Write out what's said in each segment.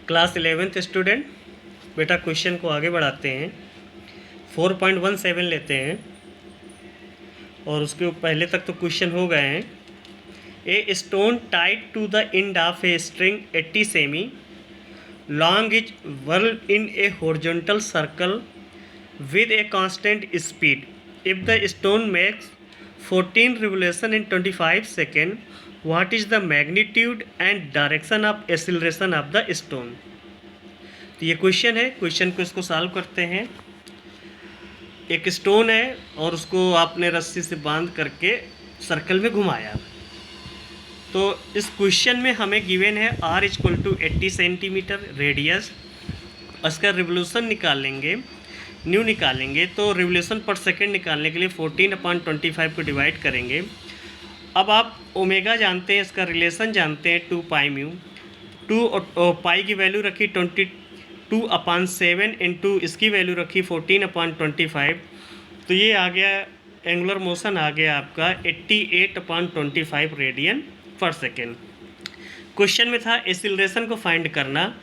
Class 11th student, बेटा question को आगे बढ़ाते हैं। 4.17 लेते हैं और उसके पहले तक तो क्वेश्चन हो गए हैं। A stone tied to the end of a string 80 सेमी long is whirled in a horizontal circle with a constant speed. If the stone makes 14 revolutions in 25 seconds, what is the magnitude and direction of acceleration of the stone? तो ये question है। Question को इसको solve करते हैं। एक stone है और उसको आपने रस्सी से बांध करके सर्कल में घुमाया। तो इस क्वेश्चन में हमें गिवन है r = 80 सेंटीमीटर रेडियस। उसका रिवोल्यूशन निकालेंगे, न्यू निकालेंगे, तो रिवोल्यूशन पर सेकंड निकालने के लिए 14/25 को डिवाइड करेंगे। अब आप ओमेगा जानते हैं, इसका रिलेशन जानते हैं 2 पाई म्यू। 2 पाई की वैल्यू रखी 22/7 इंटू इसकी वैल्यू रखी 14/25, तो ये आ गया एंगुलर मोशन आ गया आपका 88/25 रेडियन पर सेकेंड। क्वेश्चन में था एक्सीलरेशन को फाइंड करना।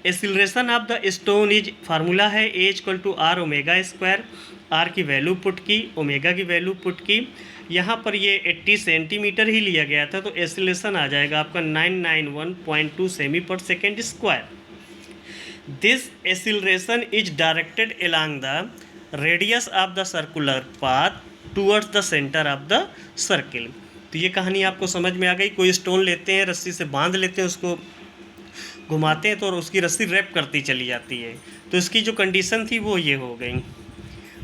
Acceleration of the stone is formula है A = r omega square. r की वैल्यू पुट की, ओमेगा की वैल्यू पुट की। यहाँ पर ये 80 सेंटीमीटर ही लिया गया था, तो एक्सीलरेशन आ जाएगा आपका 991.2 सेमी पर second square. This acceleration is directed along the radius of the circular path towards the centre of the circle. तो ये कहानी आपको समझ में आ गई। कोई स्टोन लेते हैं, रस्सी से बांध लेते हैं, उसको घुमाते हैं तो उसकी रस्सी रैप करती चली जाती है। तो इसकी जो कंडीशन थी वो ये हो गई।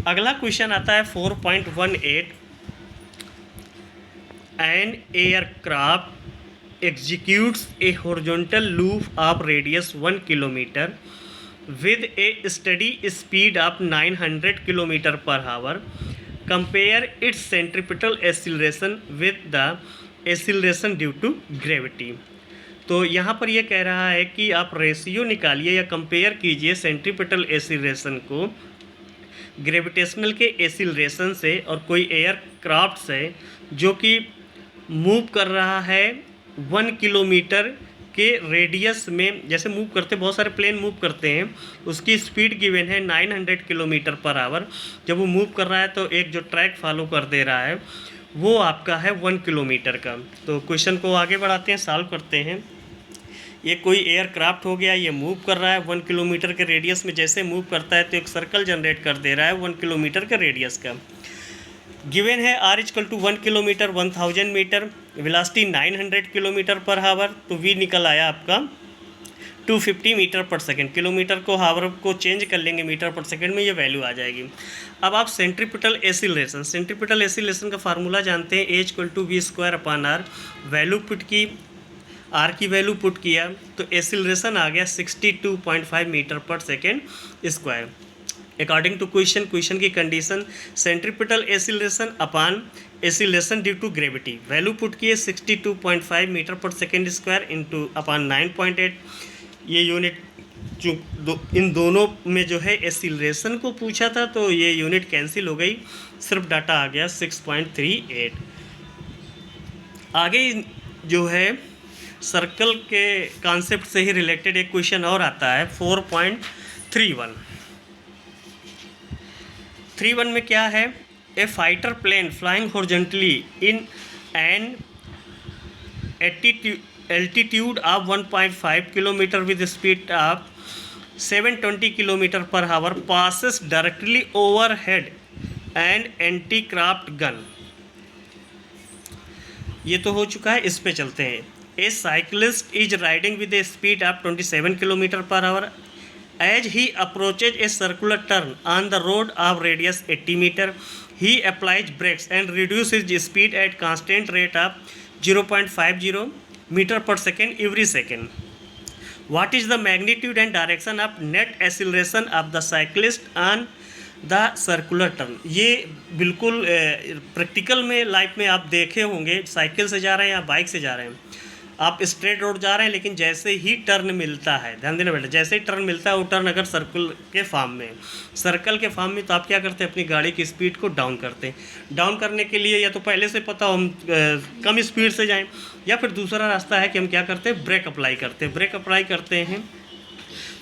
अगला क्वेश्चन आता है 4.18। An aircraft executes A horizontal loop of radius 1 kilometre with a steady speed of 900 km per hour. Compare its centripetal acceleration with the acceleration due to gravity. तो यहाँ पर ये कह रहा है कि आप रेशियो निकालिए या कंपेयर कीजिए सेंट्रीपिटल एसिलरेशन को ग्रेविटेशनल के एसिलरेशन से और कोई एयरक्राफ्ट से जो कि मूव कर रहा है 1 किलोमीटर के रेडियस में। जैसे मूव करते, बहुत सारे प्लेन मूव करते हैं, उसकी स्पीड गिवन है 900 किलोमीटर पर आवर। जब वो मूव कर रहा है तो एक जो ट्रैक फॉलो कर दे रहा है वो आपका है 1 किलोमीटर का। तो क्वेश्चन को आगे बढ़ाते हैं, सॉल्व करते हैं। ये कोई एयरक्राफ्ट हो गया, ये मूव कर रहा है 1 किलोमीटर के रेडियस में। जैसे मूव करता है तो एक सर्कल जनरेट कर दे रहा है 1 किलोमीटर के रेडियस का। गिवन है r = 1 kilometre 1000 metre, velocity 900 kilometre पर हावर। तो v निकल आया आपका 250 मीटर पर सेकंड। किलोमीटर को हावर को चेंज कर लेंगे मीटर पर सेकंड में, ये वैल्यू आ जाएगी। अब आप सेंट्रीपिटल एसिलेशन का फार्मूला जानते हैं A = v²/r। वैल्यू पुट की, r की वैल्यू पुट किया तो एसिलरेशन आ गया 62.5 मीटर पर second square. According to question की condition centripetal acceleration upon acceleration due to gravity. Value put किए 62.5 मीटर पर सेकेंड स्क्वायर इंटू अपान 9.8। ये यूनिट जो इन दोनों में जो है एसिलरेशन को पूछा था तो ये यूनिट कैंसिल हो गई, सिर्फ डाटा आ गया 6.38। आगे जो है सर्कल के कॉन्सेप्ट से ही रिलेटेड एक क्वेश्चन और आता है 4.31। 3.1 में क्या है? A fighter plane flying horizontally in an altitude of 1.5 kilometre with speed of 720 kilometre पर hour passes directly overhead and anti craft gun. ये तो हो चुका है, इस पे चलते हैं। A cyclist is riding with a speed of 27 kilometre per hour. As he approaches a circular turn on the road of radius 80 meter, he applies brakes and reduces his speed at constant rate of 0.50 meter per second every second. What is the magnitude and direction of net acceleration of the cyclist on the circular turn? ये बिल्कुल practical में life में आप देखे होंगे, cycle से जा रहे हैं या बाइक से जा रहे हैं, आप स्ट्रेट रोड जा रहे हैं लेकिन जैसे ही टर्न मिलता है, ध्यान देना बेटा, जैसे ही टर्न मिलता है वो टर्न अगर सर्कल के फॉर्म में तो आप क्या करते हैं, अपनी गाड़ी की स्पीड को डाउन करते हैं। डाउन करने के लिए या तो पहले से पता हो हम कम स्पीड से जाएं, या फिर दूसरा रास्ता है कि हम क्या करते हैं, ब्रेक अप्लाई करते हैं।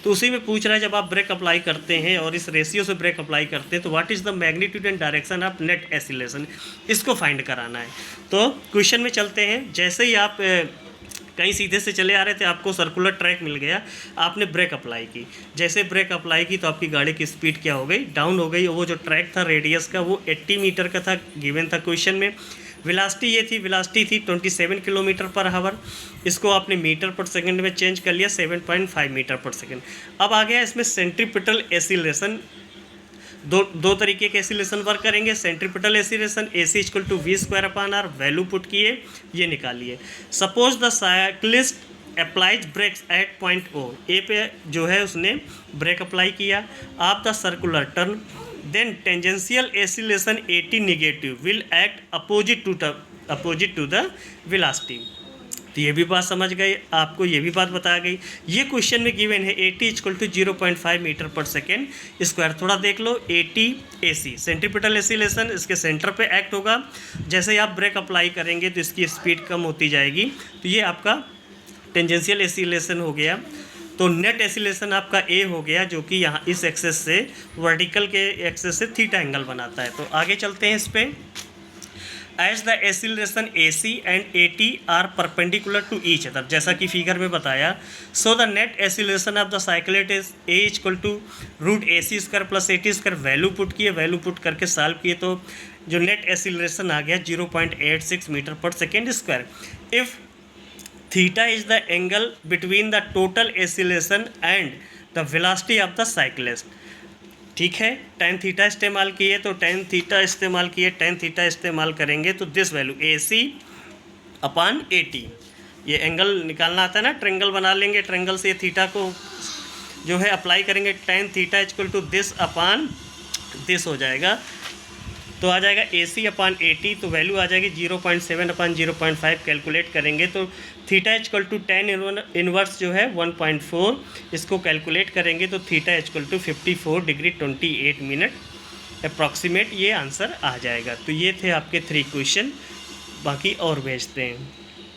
तो उसी में पूछ रहा है जब आप ब्रेक अप्लाई करते हैं और इस रेशियो से ब्रेक अप्लाई करते हैं तो what is the magnitude and direction of net acceleration, इसको फाइंड कराना है। तो क्वेश्चन में चलते हैं। जैसे ही आप कहीं सीधे से चले आ रहे थे, आपको सर्कुलर ट्रैक मिल गया, आपने ब्रेक अप्लाई की, जैसे ब्रेक अप्लाई की तो आपकी गाड़ी की स्पीड क्या हो गई, डाउन हो गई। वो जो ट्रैक था रेडियस का वो 80 मीटर का था, गिवन था क्वेश्चन में। वेलोसिटी ये थी, वेलोसिटी थी 27 किलोमीटर पर आवर, इसको आपने मीटर पर सेकंड में चेंज कर लिया 7.5 मीटर पर सेकंड। अब आ गया इसमें सेंट्रीपिटल एसिलेशन। दो तरीके के एसिलेशन वर्क करेंगे। Centripetal acceleration AC = V²/R, value put किए, ये निकालिए। Suppose the cyclist applies brakes at point O, A पे जो है उसने ब्रेक अप्लाई किया। आप the circular turn, then tangential acceleration 80 negative will act opposite to the velocity. तो ये भी बात समझ गए, आपको ये भी बात बता गई। ये क्वेश्चन में गिवन है 80 = 0.5 मीटर पर सेकेंड स्क्वायर। थोड़ा देख लो, 80 AC सेंट्रीपिटल एसिलेशन, इसके सेंटर पे एक्ट होगा। जैसे ही आप ब्रेक अप्लाई करेंगे तो इसकी स्पीड कम होती जाएगी। तो ये आपका टेंजेंशियल एसिलेशन हो गया। तो नेट एसिलेशन आपका A हो गया, जो कि यहाँ इस एक्सेस से वर्टिकल के एक्सेस से थीटा एंगल बनाता है। तो आगे चलते हैं इस पर। As the acceleration AC and AT are perpendicular to each other, जैसा कि फिगर में बताया, so the net acceleration of the cyclist is A = √AC² + AT²। Value put किए, वैल्यू पुट करके सॉल्व किए तो जो नेट एसिलेशन आ गया 0.86 मीटर पर second square. If theta is the angle between the total acceleration and the velocity of the cyclist, ठीक है। tan theta इस्तेमाल किए तो tan थीटा इस्तेमाल किए, tan थीटा इस्तेमाल करेंगे तो दिस वैल्यू AC/AT, ये एंगल निकालना आता है ना, ट्रेंगल बना लेंगे, ट्रेंगल से थीटा को जो है अप्लाई करेंगे, tan थीटा = दिस हो जाएगा। तो आ जाएगा AC/AT, तो वैल्यू आ जाएगी 0.7/0.5। कैलकुलेट करेंगे तो थीटा = tan इनवर्स जो है 1.4, इसको कैलकुलेट करेंगे तो थीटा = 54 डिग्री 28 मिनट अप्रॉक्सीमेट, ये आंसर आ जाएगा। तो ये थे आपके 3 क्वेश्चन, बाकी और भेजते हैं।